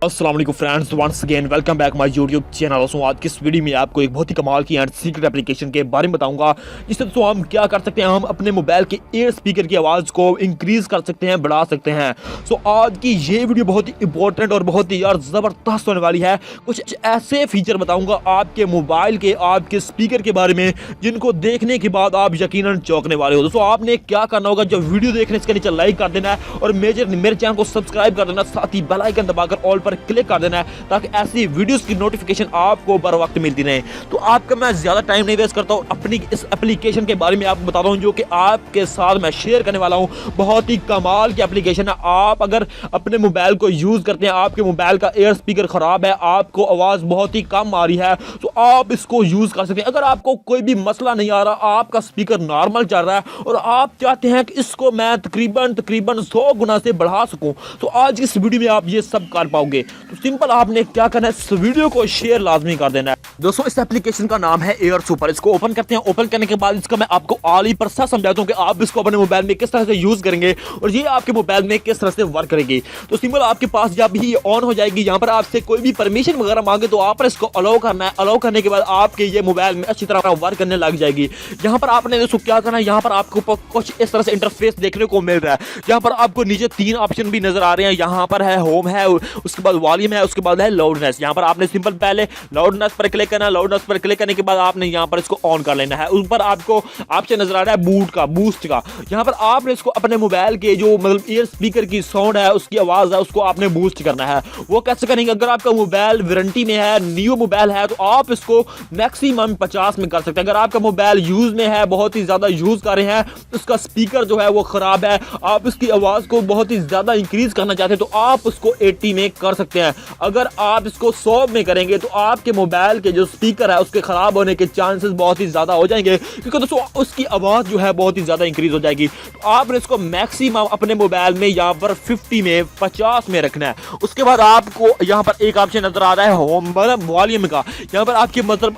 अस्सलाम वालेकुम friends, once again welcome back my YouTube channel. दोस्तों आज की इस वीडियो में आपको एक बहुत ही कमाल की एंड सीक्रेट एप्लीकेशन के बारे में बताऊंगा, जिससे दोस्तों हम क्या कर सकते हैं। हम अपने मोबाइल के एयर स्पीकर की आवाज़ को इंक्रीज कर सकते हैं, बढ़ा सकते हैं। सो आज की ये वीडियो बहुत ही इंपॉर्टेंट और बहुत ही यार ज़बरदस्त होने वाली है। कुछ ऐसे फीचर बताऊँगा आपके मोबाइल के, आपके स्पीकर के बारे में, जिनको देखने के बाद आप यकीनन चौंकने वाले हो। दोस्तों आपने क्या करना होगा, जब वीडियो देखने इसके नीचे लाइक कर देना है और मेरे चैनल को सब्सक्राइब कर देना, साथ ही बेल आइकन दबाकर ऑल पर क्लिक कर देना है, ताकि ऐसी वीडियोस की नोटिफिकेशन आपको बर वक्त मिलती रहे। तो आपका मैं ज्यादा टाइम नहीं वेस्ट करता हूं, अपनी इस एप्लीकेशन के बारे में आपको बता रहा हूं, जो कि आपके साथ मैं शेयर करने वाला हूं। बहुत ही कमाल की एप्लीकेशन है। आप अगर अपने मोबाइल को यूज करते हैं, आपके मोबाइल का एयर स्पीकर खराब है, आपको आवाज बहुत ही कम आ रही है, तो आप इसको यूज कर सकते हैं। अगर आपको कोई भी मसला नहीं आ रहा, आपका स्पीकर नॉर्मल चल रहा है और आप चाहते हैं कि इसको मैं तकरीबन 100 गुना से बढ़ा सकूं, तो आज इस वीडियो में आप ये सब कर पाओगे। तो सिंपल आपने क्या करना है, इस वीडियो को शेयर लाजमी कर देना है। दोस्तों इस एप्लीकेशन का नाम है एयर सुपर। इसको ओपन करते हैं। ओपन करने के बाद इसका मैं आपको आली पर समझाता हूं कि आप इसको अपने मोबाइल में किस तरह से यूज करेंगे और ये आपके मोबाइल में किस तरह से वर्क करेगी। तो सिंपल आपके पास जब भी ये ऑन हो जाएगी, यहाँ पर आपसे कोई भी परमिशन वगैरह मांगे तो आप इसको अलाउ करना है। अलाउ करने के बाद आपके ये मोबाइल में अच्छी तरह वर्क करने लग जाएगी। यहाँ पर आपने दोस्तों क्या करना है, यहाँ पर आपको कुछ इस तरह से इंटरफेस देखने को मिल रहा है। यहाँ पर आपको नीचे 3 ऑप्शन भी नजर आ रहे हैं। यहाँ पर है होम है, उसके बाद वॉल्यूम है, उसके बाद है लाउडनेस। यहाँ पर आपने सिंपल पहले लाउडनेस पर क्लिक करना है। लाउडनेस पर क्लिक करने के बाद आपने यहाँ पर इसको ऑन कर लेना है। ऊपर आपको ऑप्शन नजर आ रहा है बूस्ट का। यहाँ पर आपने इसको अपने मोबाइल के जो मतलब ईयर स्पीकर की साउंड है, उसकी आवाज है, उसको आपने बूस्ट करना है। वो कैसे करेंगे, अगर आपका मोबाइल वारंटी में है, न्यू मोबाइल है, तो आप इसको मैक्सिमम 50 में कर सकते हैं। अगर आपका मोबाइल यूज में है, बहुत ही ज्यादा यूज कर रहे हैं, उसका स्पीकर जो है वो खराब है, आप इसकी आवाज को बहुत ही ज्यादा इंक्रीज करना चाहते हैं, तो आप उसको 80 में कर सकते हैं। अगर आप इसको 100 में करेंगे तो आपके मोबाइल के जो स्पीकर है उसके खराब होने के चांसेस बहुत ही ज्यादा हो जाएंगे, क्योंकि दोस्तों उसकी आवाज जो है बहुत ही ज्यादा इंक्रीज हो जाएगी। तो आपने इसको मैक्सिमम अपने मोबाइल में यहाँ पर 50 में रखना है। उसके बाद आपको यहाँ पर एक ऑप्शन नजर आ रहा है होम मतलब वॉल्यूम का। यहाँ पर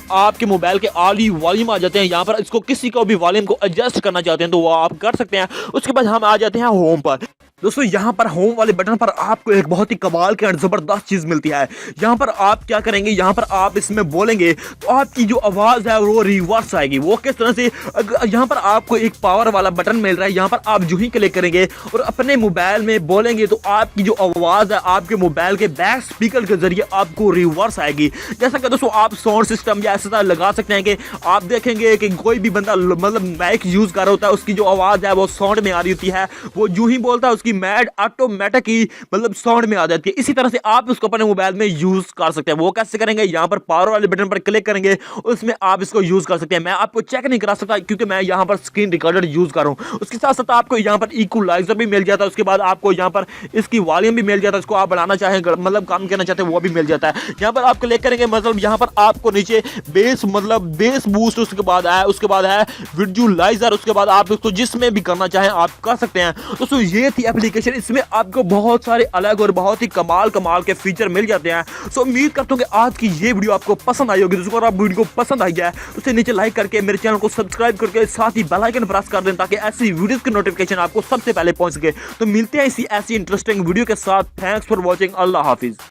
आपके मोबाइल के ऑली वॉल्यूम आ जाते हैं। यहाँ पर इसको किसी को भी वॉल्यूम को एडजस्ट करना चाहते हैं तो वो आप कर सकते हैं। उसके बाद हम आ जाते हैं होम पर। दोस्तों यहाँ पर होम वाले बटन पर आपको एक बहुत ही कमाल की जबरदस्त चीज मिलती है। यहाँ पर आप क्या करेंगे, यहाँ पर आप इसमें बोलेंगे तो आपकी जो आवाज है वो रिवर्स आएगी। वो किस तरह से, यहाँ पर आपको एक पावर वाला बटन मिल रहा है। यहाँ पर आप जो ही क्लिक करेंगे और अपने मोबाइल में बोलेंगे तो आपकी जो आवाज है आपके मोबाइल के बैक स्पीकर के जरिए आपको रिवर्स आएगी। जैसा कि दोस्तों आप साउंड सिस्टम या ऐसा लगा सकते हैं कि आप देखेंगे कि कोई भी बंदा मतलब माइक यूज कर रहा होता है, उसकी जो आवाज है वो साउंड में आ रही होती है, वो जो ही बोलता है उसकी मैड ऑटोमेटिक ही मतलब साउंड में आ जाती है। इसी तरह से आप उसको अपने मोबाइल में यूज कर सकते हैं। वो कैसे करेंगे, यहाँ पर पावर वाले बटन पर क्लिक करेंगे, उसमें आप इसको यूज कर सकते हैं। मैं आपको चेक नहीं करा सकता क्योंकि मैं यहाँ पर स्क्रीन रिकॉर्डर यूज कर रहा हूँ। उसके साथ साथ आपको यहाँ पर इक्वलाइजर भी मिल जाता है। उसके बाद आपको यहाँ पर इसकी वॉल्यूम भी मिल जाता है। इसको आप बढ़ाना चाहें मतलब कम करना चाहते हैं वो भी मिल जाता है। यहाँ पर आप क्लिक करेंगे, मतलब यहाँ पर आपको नीचे बेस बूस्ट, उसके बाद है विजुअलाइजर, उसके बाद आप इसको जिसमें भी करना चाहें आप कर सकते हैं। दोस्तों ये थी एप्लीकेशन। इसमें आपको बहुत सारे अलग और बहुत ही कमाल के फीचर मिल जाते हैं। सो उम्मीद करता हूं कि आज की ये वीडियो आपको पसंद आई होगी। दोस्तों अगर आप वीडियो को पसंद आई है तो उसे नीचे लाइक करके मेरे चैनल को सब्सक्राइब करके साथ ही बेल आइकन प्रेस कर दें, ताकि ऐसी वीडियोस की नोटिफिकेशन आपको सबसे पहले पहुंच सके। तो मिलते हैं ऐसी इंटरेस्टिंग वीडियो के साथ। Thanks for watching. Allah Hafiz.